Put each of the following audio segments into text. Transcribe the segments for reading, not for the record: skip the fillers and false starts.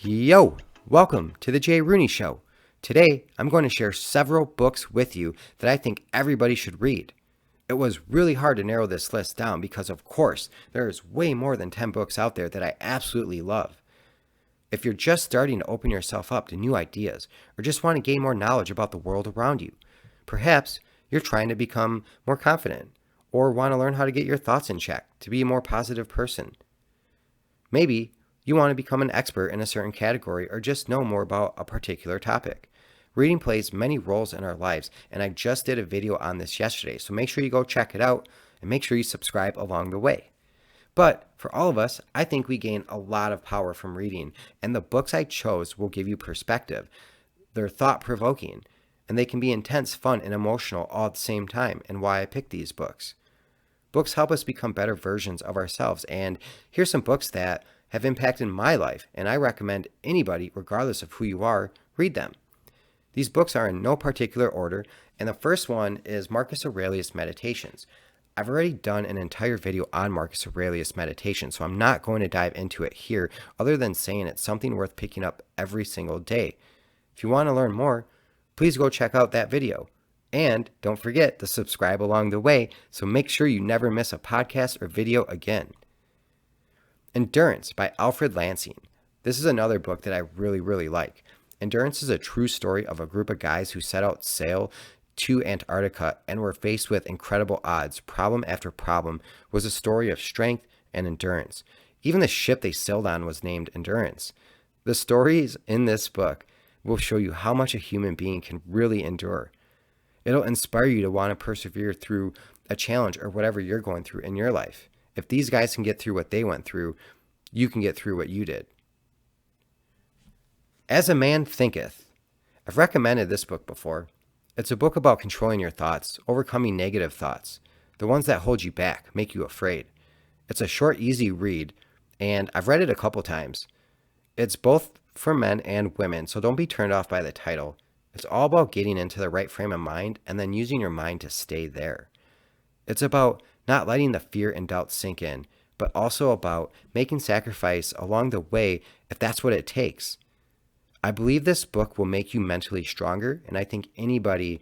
Yo, welcome to the Jay Rooney Show. Today, I'm going to share several books with you that I think everybody should read. It was really hard to narrow this list down because, of course, there's way more than 10 books out there that I absolutely love. If you're just starting to open yourself up to new ideas or just want to gain more knowledge about the world around you, perhaps you're trying to become more confident or want to learn how to get your thoughts in check to be a more positive person. Maybe you want to become an expert in a certain category or just know more about a particular topic. Reading plays many roles in our lives, and I just did a video on this yesterday, so make sure you go check it out and make sure you subscribe along the way. But for all of us, I think we gain a lot of power from reading, and the books I chose will give you perspective. They're thought-provoking, and they can be intense, fun, and emotional all at the same time, and why I picked these books. Books help us become better versions of ourselves, and here's some books that have impacted my life, and I recommend anybody, regardless of who you are, read them. These books are in no particular order, and the first one is Marcus Aurelius Meditations. I've already done an entire video on Marcus Aurelius Meditation, so I'm not going to dive into it here other than saying it's something worth picking up every single day. If you want to learn more, please go check out that video. And don't forget to subscribe along the way, so make sure you never miss a podcast or video again. Endurance by Alfred Lansing. This is another book that I really like. Endurance is a true story of a group of guys who set out sail to Antarctica and were faced with incredible odds. Problem after problem was a story of strength and endurance. Even the ship they sailed on was named Endurance. The stories in this book will show you how much a human being can really endure. It'll inspire you to want to persevere through a challenge or whatever you're going through in your life. If these guys can get through what they went through, you can get through what you did. As a Man Thinketh. I've recommended this book before. It's a book about controlling your thoughts, overcoming negative thoughts, the ones that hold you back, make you afraid. It's a short, easy read, and I've read it a couple times. It's both for men and women, so don't be turned off by the title. It's all about getting into the right frame of mind and then using your mind to stay there. It's about not letting the fear and doubt sink in, but also about making sacrifice along the way if that's what it takes. I believe this book will make you mentally stronger, and I think anybody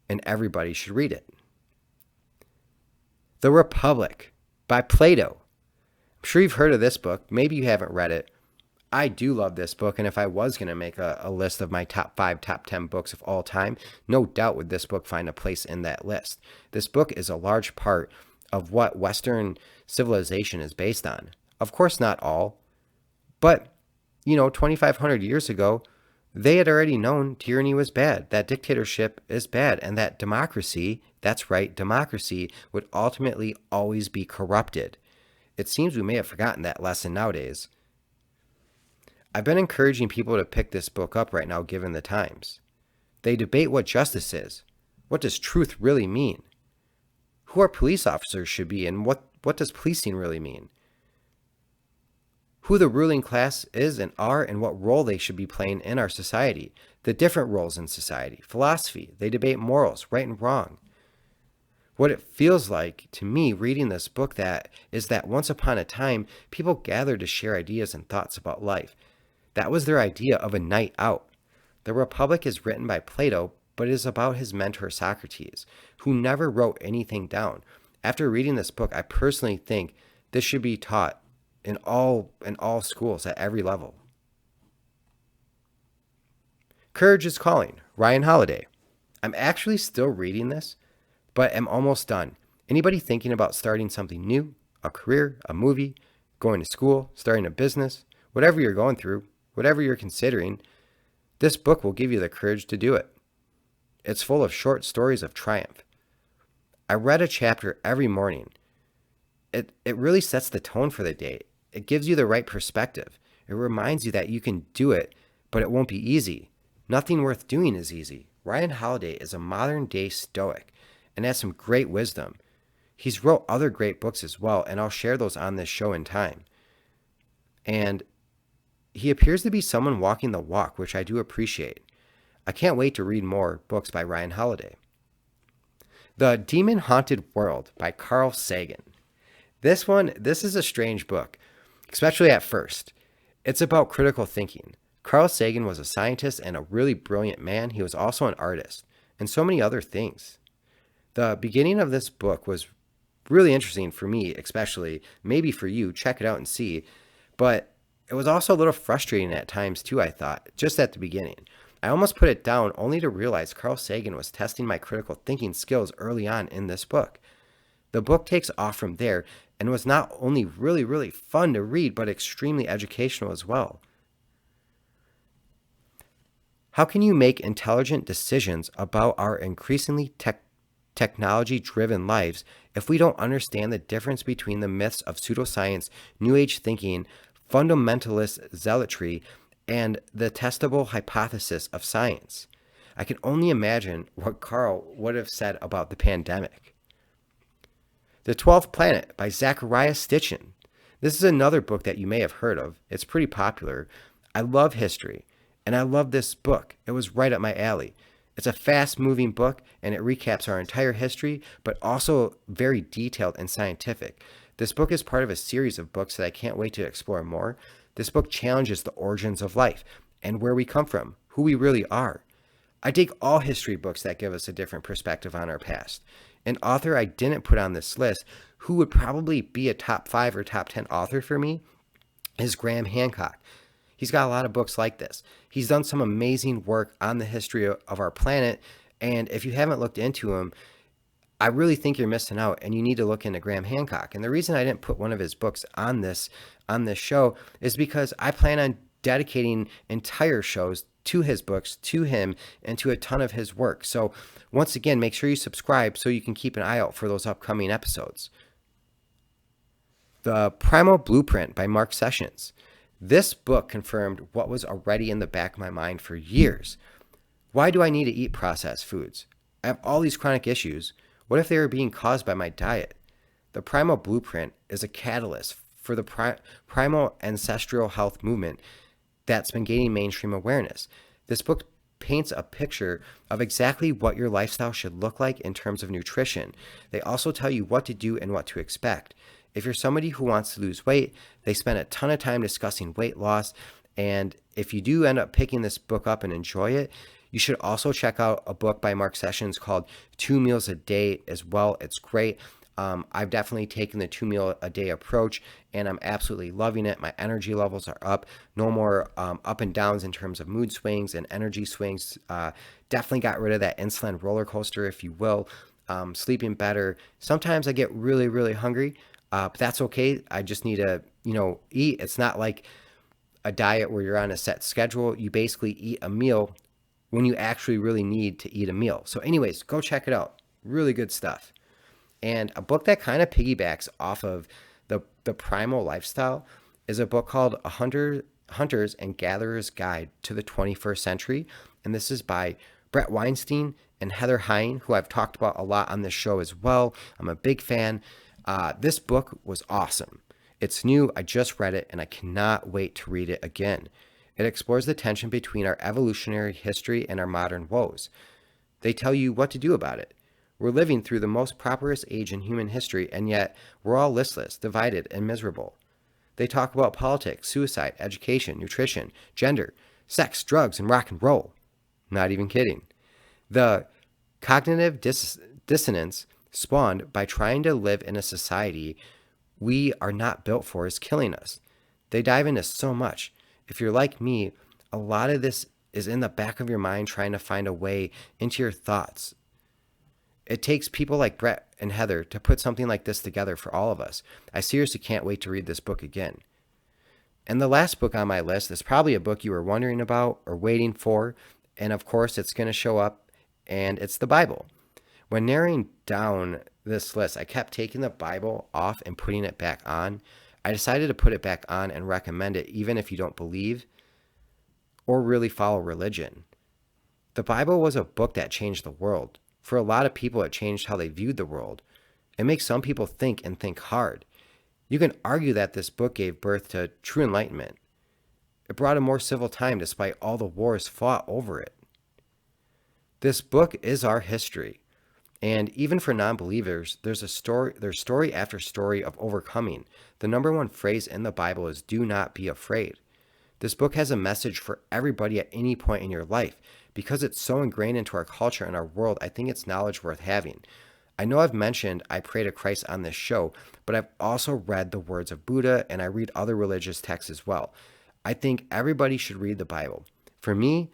and everybody should read it. The Republic by Plato. I'm sure you've heard of this book. Maybe you haven't read it. I do love this book, and if I was going to make a list of my top 5, top 10 books of all time, no doubt would this book find a place in that list. This book is a large part of what Western civilization is based on. Of course, not all, but 2,500 years ago, they had already known tyranny was bad, that dictatorship is bad, and that democracy, that's right, democracy, would ultimately always be corrupted. It seems we may have forgotten that lesson nowadays. I've been encouraging people to pick this book up right now given the times. They debate what justice is. What does truth really mean? Who our police officers should be, and what does policing really mean? Who the ruling class is and are, and what role they should be playing in our society. The different roles in society. Philosophy. They debate morals, right and wrong. What it feels like to me reading this book is that once upon a time, people gathered to share ideas and thoughts about life. That was their idea of a night out. The Republic is written by Plato, but it is about his mentor Socrates, who never wrote anything down. After reading this book, I personally think this should be taught in all schools at every level. Courage is Calling, Ryan Holiday. I'm actually still reading this, but am almost done. Anybody thinking about starting something new, a career, a movie, going to school, starting a business, whatever you're going through, whatever you're considering, this book will give you the courage to do it. It's full of short stories of triumph. I read a chapter every morning. It really sets the tone for the day. It gives you the right perspective. It reminds you that you can do it, but it won't be easy. Nothing worth doing is easy. Ryan Holiday is a modern-day stoic and has some great wisdom. He's wrote other great books as well, and I'll share those on this show in time. And he appears to be someone walking the walk, which I do appreciate. I can't wait to read more books by Ryan Holiday. The Demon-Haunted World by Carl Sagan. This is a strange book, especially at first. It's about critical thinking. Carl Sagan was a scientist and a really brilliant man. He was also an artist and so many other things. The beginning of this book was really interesting for me, especially, maybe for you. Check it out and see. But it was also a little frustrating at times too, I thought, just at the beginning. I almost put it down only to realize Carl Sagan was testing my critical thinking skills early on in this book. The book takes off from there and was not only really, really fun to read, but extremely educational as well. How can you make intelligent decisions about our increasingly technology-driven lives if we don't understand the difference between the myths of pseudoscience, New Age thinking, fundamentalist zealotry, and the testable hypothesis of science? I can only imagine what Carl would have said about the pandemic. The 12th Planet by Zachariah Stitchen. This is another book that you may have heard of. It's pretty popular. I love history, and I love this book. It was right up my alley. It's a fast-moving book, and it recaps our entire history, but also very detailed and scientific. This book is part of a series of books that I can't wait to explore more. This book challenges the origins of life and where we come from, who we really are. I dig all history books that give us a different perspective on our past. An author I didn't put on this list, who would probably be a top 5 or top 10 author for me, is Graham Hancock. He's got a lot of books like this. He's done some amazing work on the history of our planet, and if you haven't looked into him, I really think you're missing out, and you need to look into Graham Hancock. And the reason I didn't put one of his books on this show is because I plan on dedicating entire shows to his books, to him, and to a ton of his work. So once again, make sure you subscribe so you can keep an eye out for those upcoming episodes. The Primal Blueprint by Mark Sessions. This book confirmed what was already in the back of my mind for years. Why do I need to eat processed foods? I have all these chronic issues. What if they were being caused by my diet? The Primal Blueprint is a catalyst for the primal ancestral health movement that's been gaining mainstream awareness. This book paints a picture of exactly what your lifestyle should look like in terms of nutrition. They also tell you what to do and what to expect. If you're somebody who wants to lose weight, they spend a ton of time discussing weight loss. And if you do end up picking this book up and enjoy it, you should also check out a book by Mark Sessions called 2 Meals a Day as well. It's great. I've definitely taken the 2 meal a day approach, and I'm absolutely loving it. My energy levels are up. No more up and downs in terms of mood swings and energy swings. Definitely got rid of that insulin roller coaster, if you will. Sleeping better. Sometimes I get really, really hungry, but that's okay. I just need to, eat. It's not like a diet where you're on a set schedule. You basically eat a meal when you actually really need to eat a meal. So anyways, go check it out. Really good stuff. And a book that kind of piggybacks off of the primal lifestyle is a book called A Hunter's and Gatherer's Guide to the 21st Century. And this is by Brett Weinstein and Heather Hine, who I've talked about a lot on this show as well. I'm a big fan. This book was awesome. It's new. I just read it, and I cannot wait to read it again. It explores the tension between our evolutionary history and our modern woes. They tell you what to do about it. We're living through the most prosperous age in human history, and yet we're all listless, divided, and miserable. They talk about politics, suicide, education, nutrition, gender, sex, drugs, and rock and roll. Not even kidding. The cognitive dissonance spawned by trying to live in a society we are not built for is killing us. They dive into so much. If you're like me, a lot of this is in the back of your mind trying to find a way into your thoughts. It takes people like Brett and Heather to put something like this together for all of us. I seriously can't wait to read this book again. And the last book on my list is probably a book you were wondering about or waiting for, and of course it's going to show up, and it's the Bible. When narrowing down this list, I kept taking the Bible off and putting it back on. I decided to put it back on and recommend it even if you don't believe or really follow religion. The Bible was a book that changed the world. For a lot of people, it changed how they viewed the world. It makes some people think and think hard. You can argue that this book gave birth to true enlightenment. It brought a more civil time despite all the wars fought over it. This book is our history. And even for non-believers, there's story after story of overcoming. The number one phrase in the Bible is "do not be afraid." This book has a message for everybody at any point in your life. Because it's so ingrained into our culture and our world, I think it's knowledge worth having. I know I've mentioned I pray to Christ on this show, but I've also read the words of Buddha and I read other religious texts as well. I think everybody should read the Bible. For me,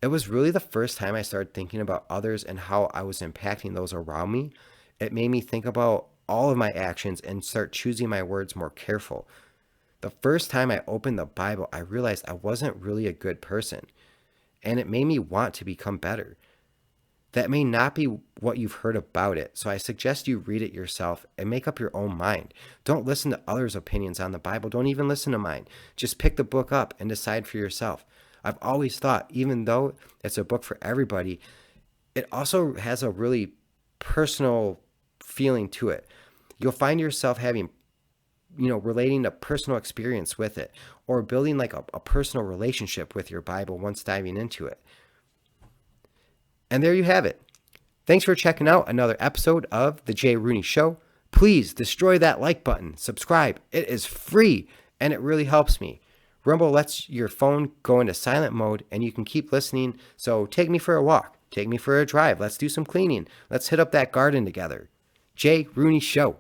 it was really the first time I started thinking about others and how I was impacting those around me. It made me think about all of my actions and start choosing my words more careful. The first time I opened the Bible, I realized I wasn't really a good person, and it made me want to become better. That may not be what you've heard about it, so I suggest you read it yourself and make up your own mind. Don't listen to others' opinions on the Bible. Don't even listen to mine. Just pick the book up and decide for yourself. I've always thought, even though it's a book for everybody, it also has a really personal feeling to it. You'll find yourself having, relating a personal experience with it, or building like a personal relationship with your Bible once diving into it. And there you have it. Thanks for checking out another episode of The Jay Rooney Show. Please destroy that like button, subscribe. It is free and it really helps me. Rumble lets your phone go into silent mode and you can keep listening. So take me for a walk, take me for a drive. Let's do some cleaning. Let's hit up that garden together. Jay Rooney Show.